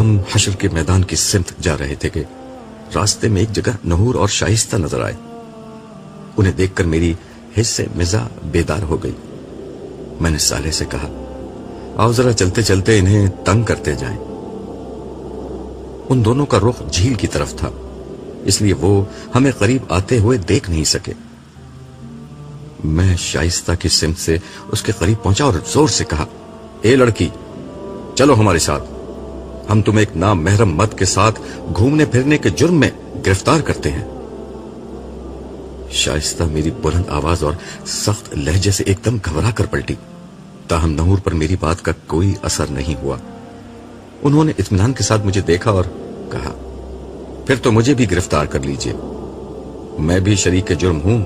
ہم حشر کے میدان کی سمت جا رہے تھے کہ راستے میں ایک جگہ نحور اور شائستہ نظر آئے۔ انہیں دیکھ کر میری حس سے مزاح بیدار ہو گئی۔ میں نے صالح سے کہا، آؤ ذرا چلتے چلتے انہیں تنگ کرتے جائیں۔ ان دونوں کا رخ جھیل کی طرف تھا، اس لیے وہ ہمیں قریب آتے ہوئے دیکھ نہیں سکے۔ میں شائستہ کی سمت سے اس کے قریب پہنچا اور زور سے کہا، اے لڑکی، چلو ہمارے ساتھ، ہم تمہیں ایک نامحرم مرد کے ساتھ گھومنے پھرنے کے جرم میں گرفتار کرتے ہیں۔ شائستہ میری بلند آواز اور سخت لہجے سے ایک دم گھبرا کر پلٹی، تاہم نحور پر میری بات کا کوئی اثر نہیں ہوا۔ انہوں نے اطمینان کے ساتھ مجھے دیکھا اور کہا، پھر تو مجھے بھی گرفتار کر لیجئے، میں بھی شریک جرم ہوں۔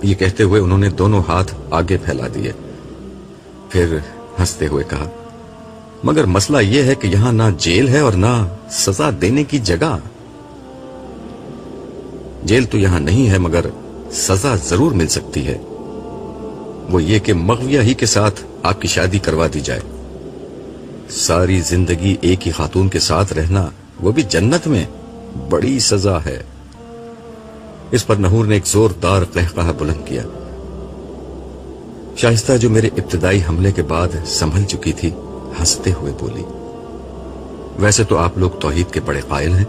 یہ کہتے ہوئے انہوں نے دونوں ہاتھ آگے پھیلا دیے، پھر ہنستے ہوئے کہا، مگر مسئلہ یہ ہے کہ یہاں نہ جیل ہے اور نہ سزا دینے کی جگہ۔ جیل تو یہاں نہیں ہے مگر سزا ضرور مل سکتی ہے، وہ یہ کہ مغویہ ہی کے ساتھ آپ کی شادی کروا دی جائے۔ ساری زندگی ایک ہی خاتون کے ساتھ رہنا، وہ بھی جنت میں، بڑی سزا ہے۔ اس پر نحور نے ایک زوردار قہقہہ بلند کیا۔ شائستہ جو میرے ابتدائی حملے کے بعد سنبھل چکی تھی، ہنستے ہوئے بولی، ویسے تو آپ لوگ توحید کے بڑے قائل ہیں،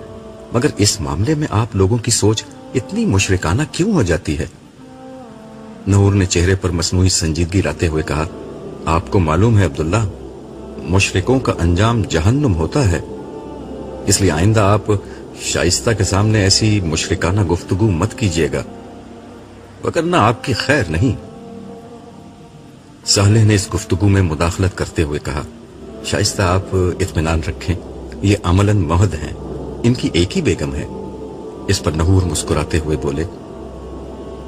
مگر اس معاملے میں آپ لوگوں کی سوچ اتنی مشرکانہ کیوں ہو جاتی ہے؟ نحور نے چہرے پر مصنوعی سنجیدگی لاتے ہوئے کہا، آپ کو معلوم ہے عبداللہ، مشرکوں کا انجام جہنم ہوتا ہے، اس لیے آئندہ آپ شائستہ کے سامنے ایسی مشرکانہ گفتگو مت کیجیے گا، وگرنہ آپ کی خیر نہیں۔ صالح نے اس گفتگو میں مداخلت کرتے ہوئے کہا، شائستہ آپ اطمینان رکھیں، یہ عملاً محد ہیں، ان کی ایک ہی بیگم ہے۔ اس پر نحور مسکراتے ہوئے بولے،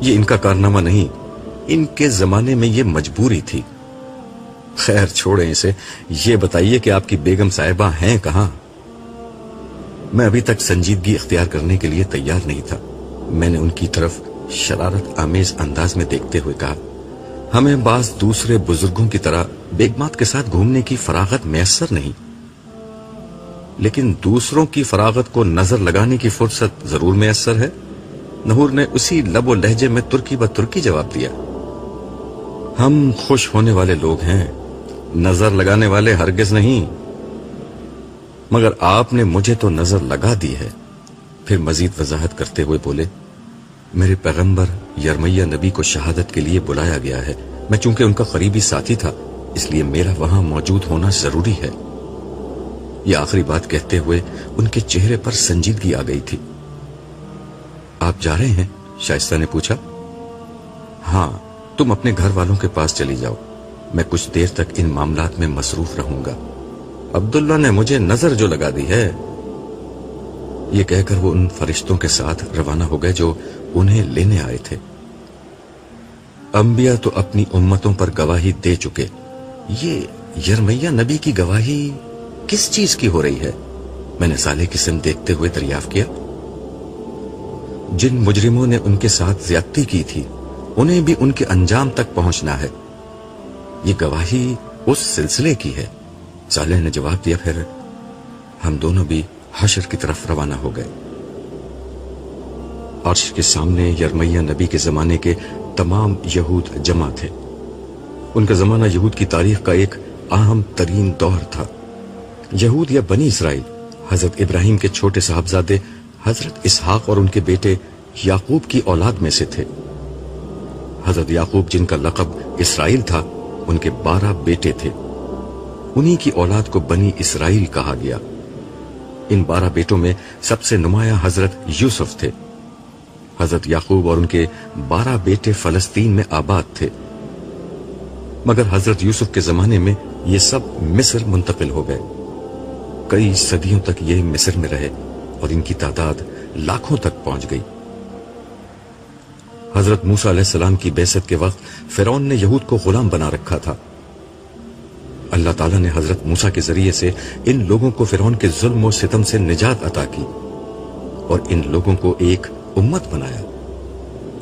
یہ ان کا کارنامہ نہیں، ان کے زمانے میں یہ مجبوری تھی۔ خیر چھوڑیں اسے، یہ بتائیے کہ آپ کی بیگم صاحبہ ہیں کہاں؟ میں ابھی تک سنجیدگی اختیار کرنے کے لیے تیار نہیں تھا۔ میں نے ان کی طرف شرارت آمیز انداز میں دیکھتے ہوئے کہا، ہمیں بعض دوسرے بزرگوں کی طرح بیگمات کے ساتھ گھومنے کی فراغت میسر نہیں، لیکن دوسروں کی فراغت کو نظر لگانے کی فرصت ضرور میسر ہے۔ نحور نے اسی لب و لہجے میں ترکی بترکی جواب دیا، ہم خوش ہونے والے لوگ ہیں، نظر لگانے والے ہرگز نہیں، مگر آپ نے مجھے تو نظر لگا دی ہے۔ پھر مزید وضاحت کرتے ہوئے بولے، میرے پیغمبر یرمیہ نبی کو شہادت کے لیے بلایا گیا ہے، میں چونکہ ان کا قریبی ساتھی تھا اس لیے میرا وہاں موجود ہونا ضروری ہے۔ یہ آخری بات کہتے ہوئے ان کے چہرے پر سنجیدگی آ گئی تھی۔ آپ جا رہے ہیں؟ شائستہ نے پوچھا۔ ہاں، تم اپنے گھر والوں کے پاس چلی جاؤ، میں کچھ دیر تک ان معاملات میں مصروف رہوں گا، عبداللہ نے مجھے نظر جو لگا دی ہے۔ یہ کہہ کر وہ ان فرشتوں کے ساتھ روانہ ہو گئے جو انہیں لینے آئے تھے۔ انبیاء تو اپنی امتوں پر گواہی دے چکے، یہ یرمیہ نبی کی گواہی کس چیز کی ہو رہی ہے؟ میں نے صالح کی سمت دیکھتے ہوئے دریافت کیا۔ جن مجرموں نے ان کے ساتھ زیادتی کی تھی انہیں بھی ان کے انجام تک پہنچنا ہے، یہ گواہی اس سلسلے کی ہے۔ صالح نے جواب دیا۔ پھر ہم دونوں بھی حشر کی طرف روانہ ہو گئے۔ عرش کے سامنے یرمیہ نبی کے زمانے کے تمام یہود جمع تھے۔ ان کا زمانہ یہود کی تاریخ کا ایک اہم ترین دور تھا۔ یہود یا بنی اسرائیل حضرت ابراہیم کے چھوٹے صاحبزادے حضرت اسحاق اور ان کے بیٹے یعقوب کی اولاد میں سے تھے۔ حضرت یعقوب جن کا لقب اسرائیل تھا، ان کے 12 بیٹے تھے، انہی کی اولاد کو بنی اسرائیل کہا گیا۔ ان 12 بیٹوں میں سب سے نمایاں حضرت یوسف تھے۔ حضرت یعقوب اور ان کے 12 بیٹے فلسطین میں آباد تھے، مگر حضرت یوسف کے زمانے میں یہ سب مصر منتقل ہو گئے۔ کئی صدیوں تک یہ مصر میں رہے اور ان کی تعداد لاکھوں تک پہنچ گئی۔ حضرت موسیٰ علیہ السلام کی بعثت کے وقت فرعون نے یہود کو غلام بنا رکھا تھا۔ اللہ تعالیٰ نے حضرت موسیٰ کے ذریعے سے ان لوگوں کو فرعون کے ظلم و ستم سے نجات عطا کی اور ان لوگوں کو ایک امت بنایا۔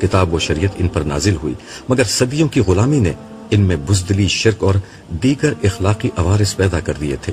کتاب و شریعت ان پر نازل ہوئی، مگر صدیوں کی غلامی نے ان میں بزدلی، شرک اور دیگر اخلاقی عوارض پیدا کر دیے تھے۔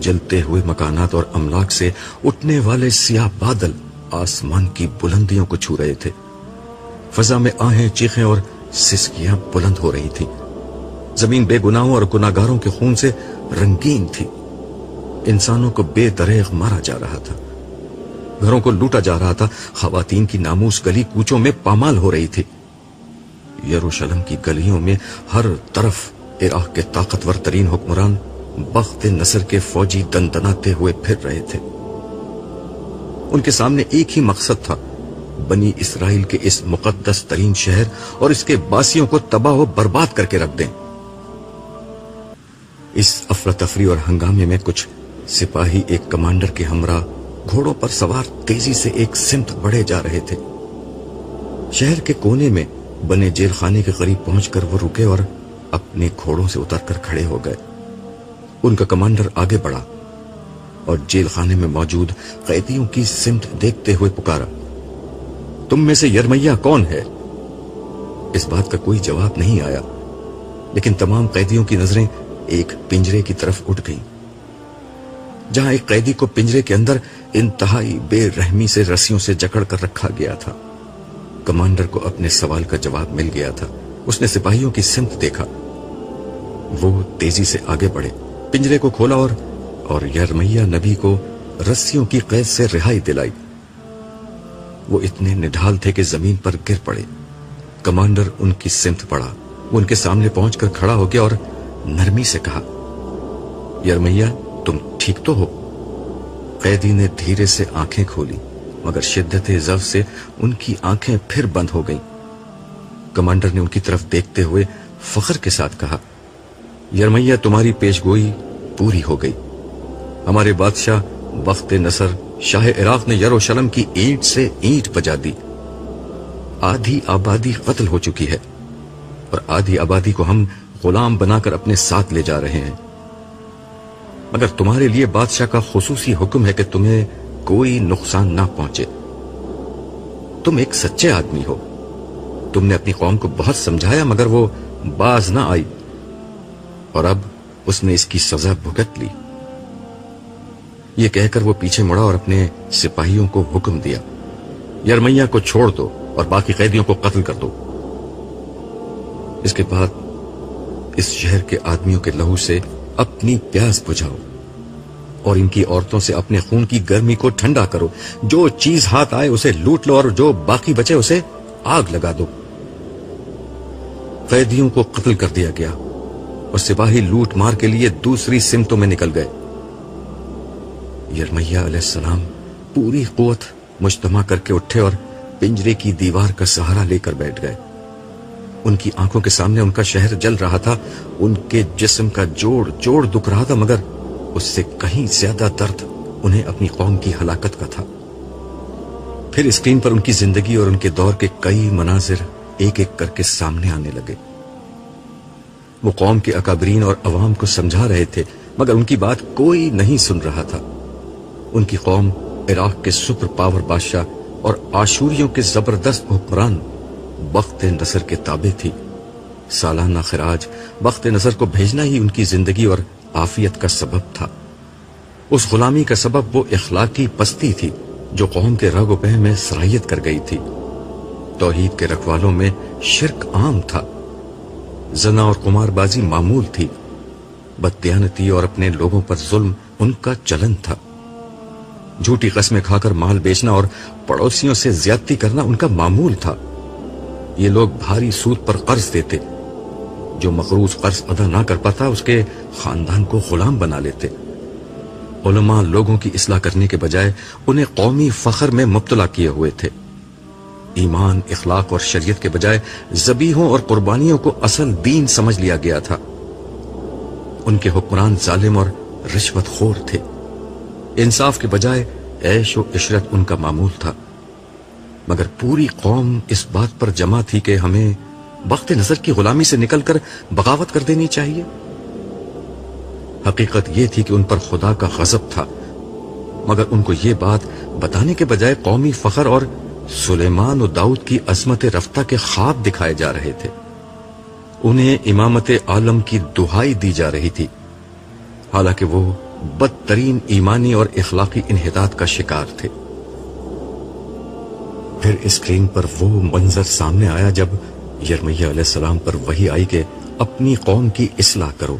جلتے ہوئے مکانات اور املاک سے اٹھنے والے سیاہ بادل آسمان کی بلندیوں کو چھو رہے تھے. فضا میں آہیں، چیخیں اور سسکیاں بلند ہو رہی تھیں. زمین بے گناہوں اور گناہگاروں کے خون سے رنگین تھی. انسانوں کو بے دریغ مارا جا رہا تھا، گھروں کو لوٹا جا رہا تھا. خواتین کی ناموس گلی کوچوں میں پامال ہو رہی تھی. یروشلم کی گلیوں میں ہر طرف عراق کے طاقتور ترین حکمران بخت نصر کے فوجی دندناتے ہوئے پھر رہے تھے. ان کے سامنے ایک ہی مقصد تھا، بنی اسرائیل کے اس مقدس ترین شہر اور اس کے باسیوں کو تباہ و برباد کر کے رکھ دیں. اس افراتفری اور ہنگامے میں کچھ سپاہی ایک کمانڈر کے ہمراہ گھوڑوں پر سوار تیزی سے ایک سمت بڑھے جا رہے تھے. شہر کے کونے میں بنے جیل خانے کے قریب پہنچ کر وہ رکے اور اپنے گھوڑوں سے اتر کر کھڑے ہو گئے. ان کا کمانڈر آگے بڑھا اور جیل خانے میں موجود قیدیوں کی سمت دیکھتے ہوئے پکارا، تم میں سے یرمیہ کون ہے؟ اس بات کا کوئی جواب نہیں آیا، لیکن تمام قیدیوں کی نظریں ایک پنجرے کی طرف اٹھ گئیں، جہاں ایک قیدی کو پنجرے کے اندر انتہائی بے رحمی سے رسیوں سے جکڑ کر رکھا گیا تھا. کمانڈر کو اپنے سوال کا جواب مل گیا تھا. اس نے سپاہیوں کی سمت دیکھا. وہ تیزی سے آگے بڑھے، پنجرے کو کھولا اور یرمیہ نبی کو رسیوں کی قید سے رہائی دلائی. وہ اتنے نڈھال تھے کہ زمین پر گر پڑے. کمانڈر ان کی سمت پڑا. وہ ان کے سامنے پہنچ کر کھڑا ہو گیا اور نرمی سے کہا، یرمیہ تم ٹھیک تو ہو؟ قیدی نے دھیرے سے آنکھیں کھولی، مگر شدت ضعف سے ان کی آنکھیں پھر بند ہو گئیں. کمانڈر نے ان کی طرف دیکھتے ہوئے فخر کے ساتھ کہا، یرمیہ تمہاری پیش گوئی پوری ہو گئی. ہمارے بادشاہ بخت نصر شاہ عراق نے یروشلم کی اینٹ سے اینٹ بجا دی. آدھی آبادی قتل ہو چکی ہے اور آدھی آبادی کو ہم غلام بنا کر اپنے ساتھ لے جا رہے ہیں. مگر تمہارے لیے بادشاہ کا خصوصی حکم ہے کہ تمہیں کوئی نقصان نہ پہنچے. تم ایک سچے آدمی ہو. تم نے اپنی قوم کو بہت سمجھایا مگر وہ باز نہ آئی، اور اب اس نے اس کی سزا بھگت لی. یہ کہہ کر وہ پیچھے مڑا اور اپنے سپاہیوں کو حکم دیا، یرمیہ کو چھوڑ دو اور باقی قیدیوں کو قتل کر دو. اس کے بعد اس شہر کے آدمیوں کے لہو سے اپنی پیاس بجھاؤ اور ان کی عورتوں سے اپنے خون کی گرمی کو ٹھنڈا کرو. جو چیز ہاتھ آئے اسے لوٹ لو اور جو باقی بچے اسے آگ لگا دو. قیدیوں کو قتل کر دیا گیا اور سپاہی لوٹ مار کے لیے دوسری سمتوں میں نکل گئے. یرمیہ علیہ السلام پوری قوت مجتمع کر کے اٹھے اور پنجرے کی دیوار کا سہارا لے کر بیٹھ گئے. ان کی آنکھوں کے سامنے ان کا شہر جل رہا تھا. ان کے جسم کا جوڑ جوڑ دکھ رہا تھا، مگر اس سے کہیں زیادہ درد انہیں اپنی قوم کی ہلاکت کا تھا. پھر اسکرین پر ان کی زندگی اور ان کے دور کے کئی مناظر ایک ایک کر کے سامنے آنے لگے. وہ قوم کے اکابرین اور عوام کو سمجھا رہے تھے، مگر ان کی بات کوئی نہیں سن رہا تھا. ان کی قوم عراق کے سپر پاور بادشاہ اور آشوریوں کے زبردست حکمران بخت نصر کے تابع تھی. سالانہ خراج بخت نصر کو بھیجنا ہی ان کی زندگی اور عافیت کا سبب تھا. اس غلامی کا سبب وہ اخلاقی پستی تھی جو قوم کے رگ و پہ میں سرایت کر گئی تھی. توحید کے رکھوالوں میں شرک عام تھا. زنا اور قمار بازی معمول تھی. بددیانتی اور اپنے لوگوں پر ظلم ان کا چلن تھا. جھوٹی قسمیں کھا کر مال بیچنا اور پڑوسیوں سے زیادتی کرنا ان کا معمول تھا. یہ لوگ بھاری سود پر قرض دیتے. جو مقروض قرض ادا نہ کر پاتا اس کے خاندان کو غلام بنا لیتے. علماء لوگوں کی اصلاح کرنے کے بجائے انہیں قومی فخر میں مبتلا کیے ہوئے تھے. ایمان، اخلاق اور شریعت کے بجائے ذبیحوں اور قربانیوں کو اصل دین سمجھ لیا گیا تھا. ان کے حکمران ظالم اور رشوت خور تھے. انصاف کے بجائے عیش و عشرت ان کا معمول تھا. مگر پوری قوم اس بات پر جمع تھی کہ ہمیں بخت نصر کی غلامی سے نکل کر بغاوت کر دینی چاہیے. حقیقت یہ تھی کہ ان پر خدا کا غضب تھا، مگر ان کو یہ بات بتانے کے بجائے قومی فخر اور سلیمان و داؤد کی عظمت رفتہ کے خواب دکھائے جا رہے تھے. انہیں امامت عالم کی دہائی دی جا رہی تھی، حالانکہ وہ بدترین ایمانی اور اخلاقی انحطاط کا شکار تھے۔ پھر اسکرین پر وہ منظر سامنے آیا جب یرمیہ علیہ السلام پر وحی آئی کہ اپنی قوم کی اصلاح کرو،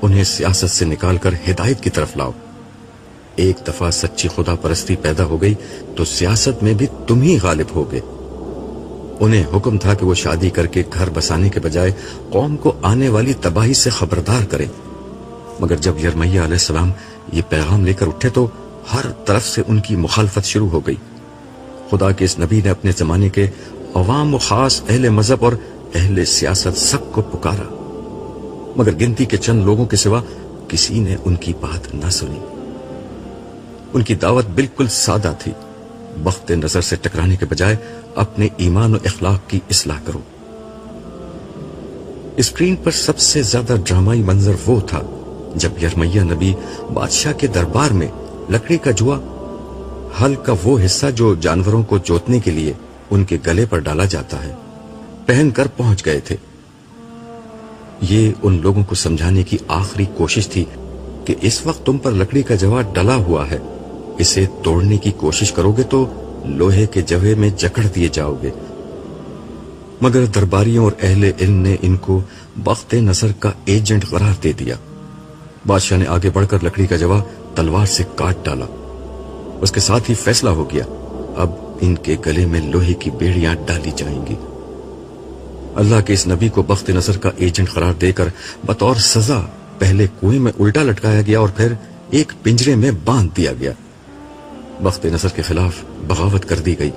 انہیں سیاست سے نکال کر ہدایت کی طرف لاؤ۔ ایک دفعہ سچی خدا پرستی پیدا ہو گئی تو سیاست میں بھی تم ہی غالب ہوگے۔ انہیں حکم تھا کہ وہ شادی کر کے گھر بسانے کے بجائے قوم کو آنے والی تباہی سے خبردار کریں، مگر جب یرمیہ علیہ السلام یہ پیغام لے کر اٹھے تو ہر طرف سے ان کی مخالفت شروع ہو گئی۔ خدا کے اس نبی نے اپنے زمانے کے عوام و خاص، اہل مذہب اور اہل سیاست سب کو پکارا، مگر گنتی کے چند لوگوں کے سوا کسی نے ان کی بات نہ سنی۔ ان کی دعوت بالکل سادہ تھی، بخت نظر سے ٹکرانے کے بجائے اپنے ایمان و اخلاق کی اصلاح کرو۔ اسکرین پر سب سے زیادہ ڈرامائی منظر وہ تھا جب یرمیہ نبی بادشاہ کے دربار میں لکڑی کا جوا، ہل کا وہ حصہ جو جانوروں کو جوتنے کے لیے ان کے گلے پر ڈالا جاتا ہے، پہن کر پہنچ گئے تھے۔ یہ ان لوگوں کو سمجھانے کی آخری کوشش تھی کہ اس وقت تم پر لکڑی کا جوا ڈلا ہوا ہے، اسے توڑنے کی کوشش کرو گے تو لوہے کے جوے میں جکڑ دیے جاؤ گے۔ مگر درباریوں اور اہل علم نے ان کو بخت نصر کا ایجنٹ قرار دے دیا۔ بادشاہ نے آگے بڑھ کر لکڑی کا جوا تلوار سے کاٹ ڈالا۔ اس کے ساتھ ہی فیصلہ ہو گیا، اب ان کے گلے میں لوہے کی بیڑیاں ڈالی جائیں گی۔ اللہ کے اس نبی کو بخت نصر کا ایجنٹ قرار دے کر بطور سزا پہلے کنویں میں الٹا لٹکایا گیا اور پھر ایک پنجرے میں باندھ دیا گیا۔ بخت نصر کے خلاف بغاوت کر دی گئی۔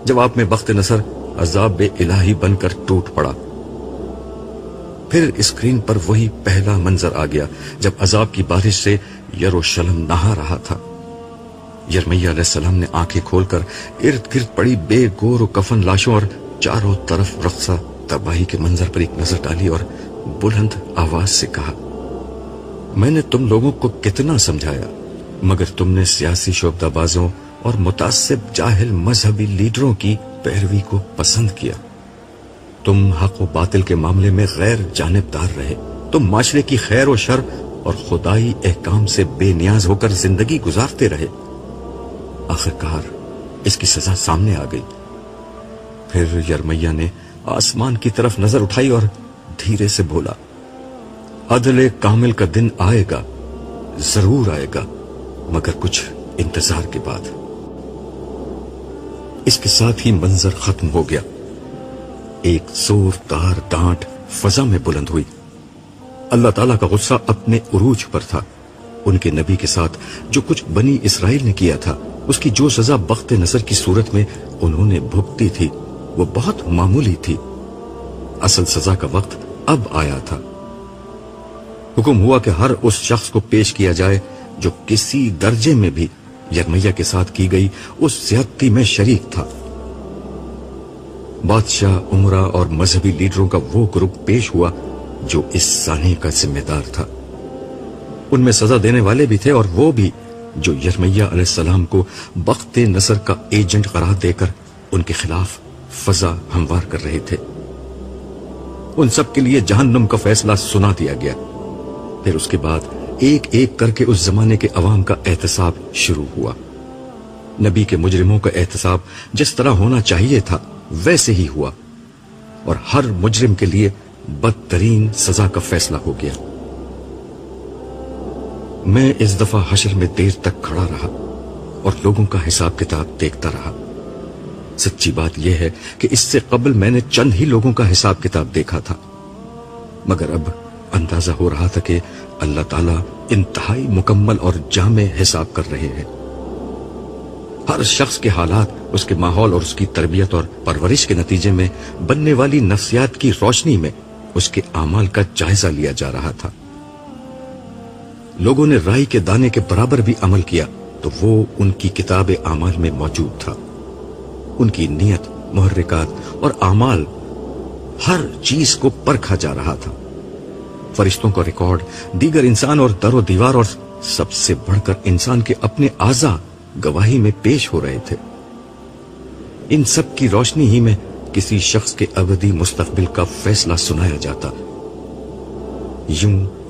جواب میں بخت نصر عذاب الہی بن کر ٹوٹ پڑا۔ پھر اسکرین پر وہی پہلا منظر آ گیا جب عذاب کی بارش سے یروشلم نہا رہا تھا۔ یرمیہ علیہ السلام نے آنکھیں کھول کر ارد گرد پڑی بے گور و کفن لاشوں اور چاروں طرف رقصہ تباہی کے منظر پر ایک نظر ڈالی اور بلند آواز سے کہا، میں نے تم لوگوں کو کتنا سمجھایا، مگر تم نے سیاسی شعبدہ بازوں اور متعصب جاہل مذہبی لیڈروں کی پیروی کو پسند کیا۔ تم حق و باطل کے معاملے میں غیر جانبدار رہے، تم معاشرے کی خیر و شر اور خدائی احکام سے بے نیاز ہو کر زندگی گزارتے رہے۔ آخرکار اس کی سزا سامنے آ گئی۔ پھر یرمیہ نے آسمان کی طرف نظر اٹھائی اور دھیرے سے بولا، عدل کامل کا دن آئے گا، ضرور آئے گا، مگر کچھ انتظار کے بعد۔ اس کے ساتھ ہی منظر ختم ہو گیا۔ ایک زوردار ڈانٹ فضا میں بلند ہوئی۔ اللہ تعالیٰ کا غصہ اپنے عروج پر تھا۔ ان کے نبی کے ساتھ جو کچھ بنی اسرائیل نے کیا تھا، اس کی جو سزا بخت نصر کی صورت میں انہوں نے بھگتی تھی، وہ بہت معمولی تھی۔ اصل سزا کا وقت اب آیا تھا۔ حکم ہوا کہ ہر اس شخص کو پیش کیا جائے جو کسی درجے میں بھی یرمیہ کے ساتھ کی گئی اس زیادتی میں شریک تھا۔ بادشاہ، عمرا اور مذہبی لیڈروں کا وہ گروپ پیش ہوا جو اس سانحے کا ذمہ دار تھا۔ ان میں سزا دینے والے بھی تھے اور وہ بھی جو یرمیہ علیہ السلام کو بخت نصر کا ایجنٹ قرار دے کر ان کے خلاف فضا ہموار کر رہے تھے۔ ان سب کے لیے جہنم کا فیصلہ سنا دیا گیا۔ پھر اس کے بعد ایک ایک کر کے اس زمانے کے عوام کا احتساب شروع ہوا۔ نبی کے مجرموں کا احتساب جس طرح ہونا چاہیے تھا ویسے ہی ہوا، اور ہر مجرم کے لیے بدترین سزا کا فیصلہ ہو گیا۔ میں اس دفعہ حشر میں دیر تک کھڑا رہا اور لوگوں کا حساب کتاب دیکھتا رہا۔ سچی بات یہ ہے کہ اس سے قبل میں نے چند ہی لوگوں کا حساب کتاب دیکھا تھا، مگر اب اندازہ ہو رہا تھا کہ اللہ تعالیٰ انتہائی مکمل اور جامع حساب کر رہے ہیں۔ ہر شخص کے حالات، اس کے ماحول اور اس کی تربیت اور پرورش کے نتیجے میں بننے والی نفسیات کی روشنی میں اس کے اعمال کا جائزہ لیا جا رہا تھا۔ لوگوں نے رائی کے دانے کے برابر بھی عمل کیا تو وہ ان کی کتاب اعمال میں موجود تھا۔ ان کی نیت، محرکات اور اعمال، ہر چیز کو پرکھا جا رہا تھا۔ فرشتوں کا ریکارڈ، دیگر انسان اور در و دیوار، اور سب سے بڑھ کر انسان کے اپنے اعضاء گواہی میں پیش ہو رہے تھے۔ ان سب کی روشنی ہی میں کسی شخص کے ابدی مستقبل کا فیصلہ سنایا جاتا۔ یوں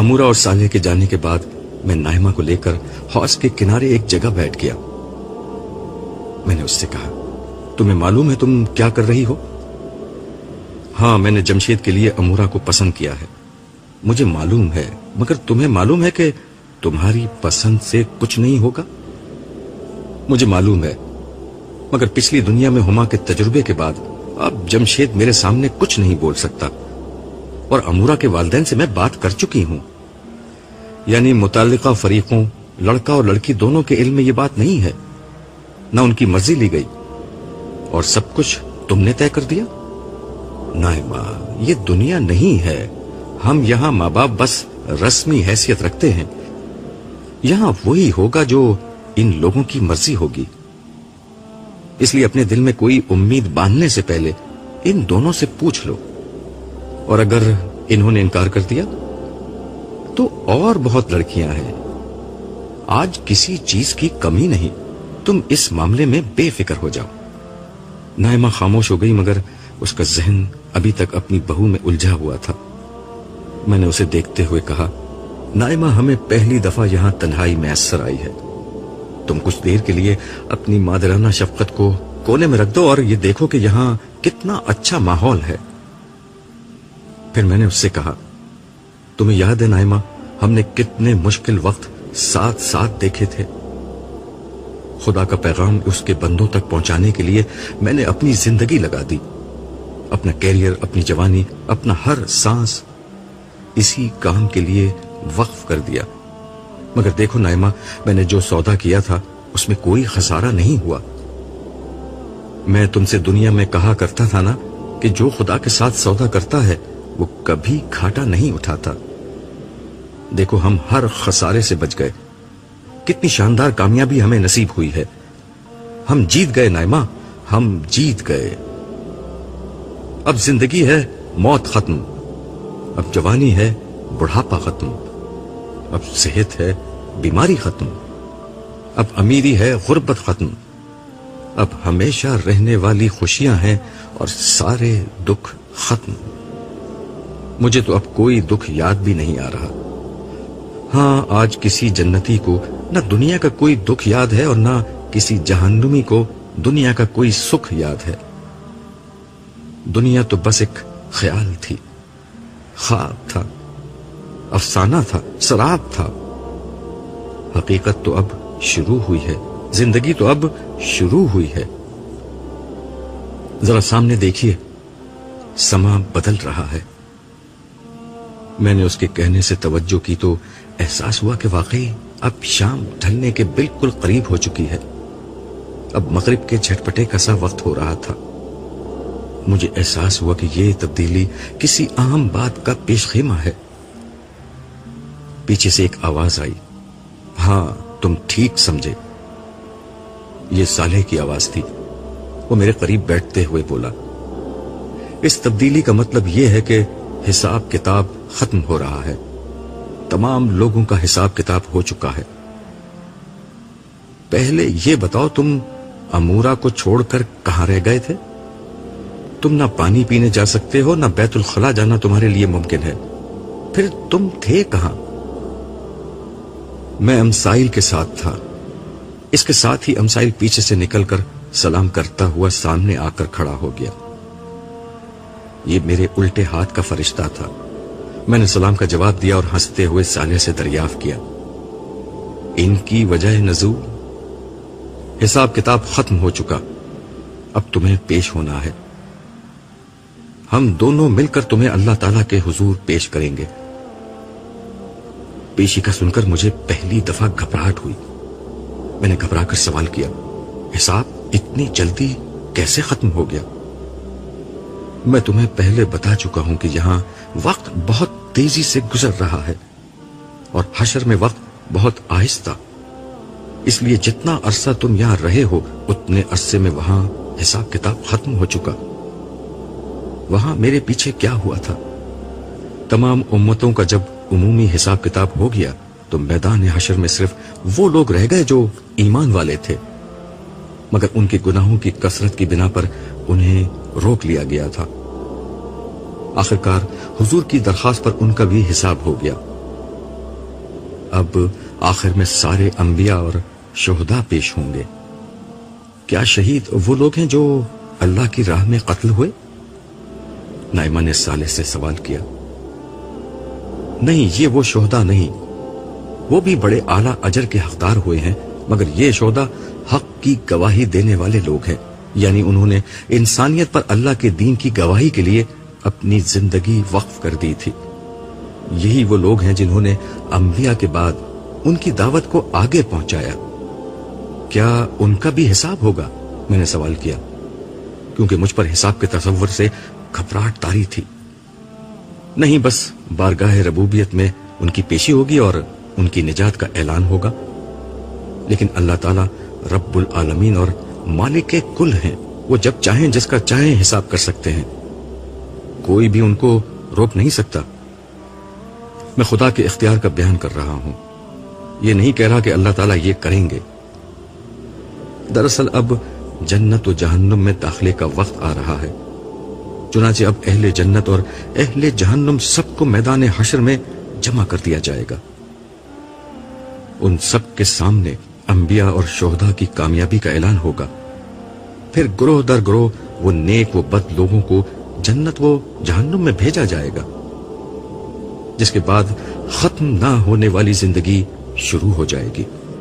امورا اور صالح کے جانے کے بعد میں نائمہ کو لے کر حوض کے کنارے ایک جگہ بیٹھ گیا۔ میں نے اس سے کہا، تمہیں معلوم ہے تم کیا کر رہی ہو؟ ہاں، میں نے جمشید کے لیے امورا کو پسند کیا ہے، مجھے معلوم ہے، مگر تمہیں معلوم ہے کہ تمہاری پسند سے کچھ نہیں ہوگا؟ مجھے معلوم ہے، مگر پچھلی دنیا میں ہما کے تجربے کے بعد اب جمشید میرے سامنے کچھ نہیں بول سکتا، اور امورا کے والدین سے میں بات کر چکی ہوں، یعنی متعلقہ فریقوں لڑکا اور لڑکی دونوں کے علم میں یہ بات نہیں ہے، نہ ان کی مرضی لی گئی، اور سب کچھ تم نے طے کر دیا؟ نائمہ، یہ دنیا نہیں ہے، ہم یہاں ماں باپ بس رسمی حیثیت رکھتے ہیں، یہاں وہی ہوگا جو ان لوگوں کی مرضی ہوگی، اس لیے اپنے دل میں کوئی امید باندھنے سے پہلے ان دونوں سے پوچھ لو، اور اگر انہوں نے انکار کر دیا تو اور بہت لڑکیاں ہیں، آج کسی چیز کی کمی نہیں، تم اس معاملے میں بے فکر ہو جاؤ۔ نائمہ خاموش ہو گئی، مگر اس کا ذہن ابھی تک اپنی بہو میں الجھا ہوا تھا۔ میں نے اسے دیکھتے ہوئے کہا، نائمہ، ہمیں پہلی دفعہ یہاں تنہائی میسر آئی ہے، تم کچھ دیر کے لیے اپنی مادرانہ شفقت کو کونے میں رکھ دو اور یہ دیکھو کہ یہاں کتنا اچھا ماحول ہے۔ پھر میں نے اس سے کہا، تمہیں یاد ہے نائمہ، ہم نے کتنے مشکل وقت ساتھ ساتھ دیکھے تھے، خدا کا پیغام اس کے بندوں تک پہنچانے کے لیے میں نے اپنی زندگی لگا دی، اپنا کیریئر، اپنی جوانی، اپنا ہر سانس اسی کام کے لیے وقف کر دیا، مگر دیکھو نائمہ، میں نے جو سودا کیا تھا اس میں کوئی خسارہ نہیں ہوا۔ میں تم سے دنیا میں کہا کرتا تھا نا کہ جو خدا کے ساتھ سودا کرتا ہے وہ کبھی گھاٹا نہیں اٹھاتا۔ دیکھو ہم ہر خسارے سے بچ گئے، کتنی شاندار کامیابی ہمیں نصیب ہوئی ہے، ہم جیت گئے نائمہ، ہم جیت گئے۔ اب زندگی ہے موت ختم، اب جوانی ہے بڑھاپا ختم، اب صحت ہے بیماری ختم، اب امیری ہے غربت ختم، اب ہمیشہ رہنے والی خوشیاں ہیں اور سارے دکھ ختم۔ مجھے تو اب کوئی دکھ یاد بھی نہیں آ رہا۔ ہاں، آج کسی جنتی کو نہ دنیا کا کوئی دکھ یاد ہے اور نہ کسی جہنمی کو دنیا کا کوئی سکھ یاد ہے۔ دنیا تو بس ایک خیال تھی، خواب تھا، افسانہ تھا، سراب تھا۔ حقیقت تو اب شروع ہوئی ہے، زندگی تو اب شروع ہوئی ہے۔ ذرا سامنے دیکھیے، سما بدل رہا ہے۔ میں نے اس کے کہنے سے توجہ کی تو احساس ہوا کہ واقعی اب شام ڈھلنے کے بالکل قریب ہو چکی ہے، اب مغرب کے جھٹپٹے کا سا وقت ہو رہا تھا۔ مجھے احساس ہوا کہ یہ تبدیلی کسی اہم بات کا پیش خیمہ ہے۔ پیچھے سے ایک آواز آئی، ہاں تم ٹھیک سمجھے، یہ صالح کی آواز تھی۔ وہ میرے قریب بیٹھتے ہوئے بولا، اس تبدیلی کا مطلب یہ ہے کہ حساب کتاب ختم ہو رہا ہے، تمام لوگوں کا حساب کتاب ہو چکا ہے۔ پہلے یہ بتاؤ، تم امورا کو چھوڑ کر کہاں رہ گئے تھے؟ تم نہ پانی پینے جا سکتے ہو، نہ بیت الخلا جانا تمہارے لیے ممکن ہے، پھر تم تھے کہاں؟ میں امسائل کے ساتھ تھا۔ اس کے ساتھ ہی امسائل پیچھے سے نکل کر سلام کرتا ہوا سامنے آ کر کھڑا ہو گیا۔ یہ میرے الٹے ہاتھ کا فرشتہ تھا۔ میں نے سلام کا جواب دیا اور ہنستے ہوئے صالح سے دریافت کیا، ان کی وجہ نزول؟ حساب کتاب ختم ہو چکا، اب تمہیں پیش ہونا ہے، ہم دونوں مل کر تمہیں اللہ تعالیٰ کے حضور پیش کریں گے۔ پیشی کا سن کر مجھے پہلی دفعہ گھبراہٹ ہوئی۔ میں نے گھبرا کر سوال کیا، حساب اتنی جلدی کیسے ختم ہو گیا؟ میں تمہیں پہلے بتا چکا ہوں کہ یہاں وقت بہت تیزی سے گزر رہا ہے اور حشر میں وقت بہت آہستہ، اس لیے جتنا عرصہ تم یہاں رہے ہو اتنے عرصے میں وہاں حساب کتاب ختم ہو چکا۔ وہاں میرے پیچھے کیا ہوا تھا؟ تمام امتوں کا جب عمومی حساب کتاب ہو گیا تو میدان حشر میں صرف وہ لوگ رہ گئے جو ایمان والے تھے، مگر ان کے گناہوں کی کثرت کی بنا پر انہیں روک لیا گیا تھا۔ آخرکار حضور کی درخواست پر ان کا بھی حساب ہو گیا۔ اب آخر میں سارے انبیاء اور شہداء پیش ہوں گے۔ کیا شہید وہ لوگ ہیں جو اللہ کی راہ میں قتل ہوئے؟ نائمہ نے صالح سے سوال کیا۔ نہیں، یہ وہ شہداء نہیں، وہ بھی بڑے اعلیٰ اجر کے حقدار ہوئے ہیں، مگر یہ شہداء حق کی گواہی دینے والے لوگ ہیں، یعنی انہوں نے انسانیت پر اللہ کے دین کی گواہی کے لیے اپنی زندگی وقف کر دی تھی۔ یہی وہ لوگ ہیں جنہوں نے انبیاء کے بعد ان کی دعوت کو آگے پہنچایا۔ کیا ان کا بھی حساب ہوگا؟ میں نے سوال کیا، کیونکہ مجھ پر حساب کے تصور سے گھبراہٹ طاری تھی۔ نہیں، بس بارگاہ ربوبیت میں ان کی پیشی ہوگی اور ان کی نجات کا اعلان ہوگا۔ لیکن اللہ تعالیٰ رب العالمین اور مالک کل ہیں، وہ جب چاہیں جس کا چاہیں حساب کر سکتے ہیں، کوئی بھی ان کو روک نہیں سکتا۔ میں خدا کے اختیار کا بیان کر رہا ہوں، یہ نہیں کہہ رہا کہ اللہ تعالیٰ یہ کریں گے۔ دراصل اب جنت و جہنم میں داخلے کا وقت آ رہا ہے، چنانچہ اب اہل جنت اور اہل جہنم سب کو میدان حشر میں جمع کر دیا جائے گا۔ ان سب کے سامنے انبیاء اور شہداء کی کامیابی کا اعلان ہوگا۔ پھر گروہ در گروہ وہ نیک و بد لوگوں کو جنت و جہنم میں بھیجا جائے گا، جس کے بعد ختم نہ ہونے والی زندگی شروع ہو جائے گی۔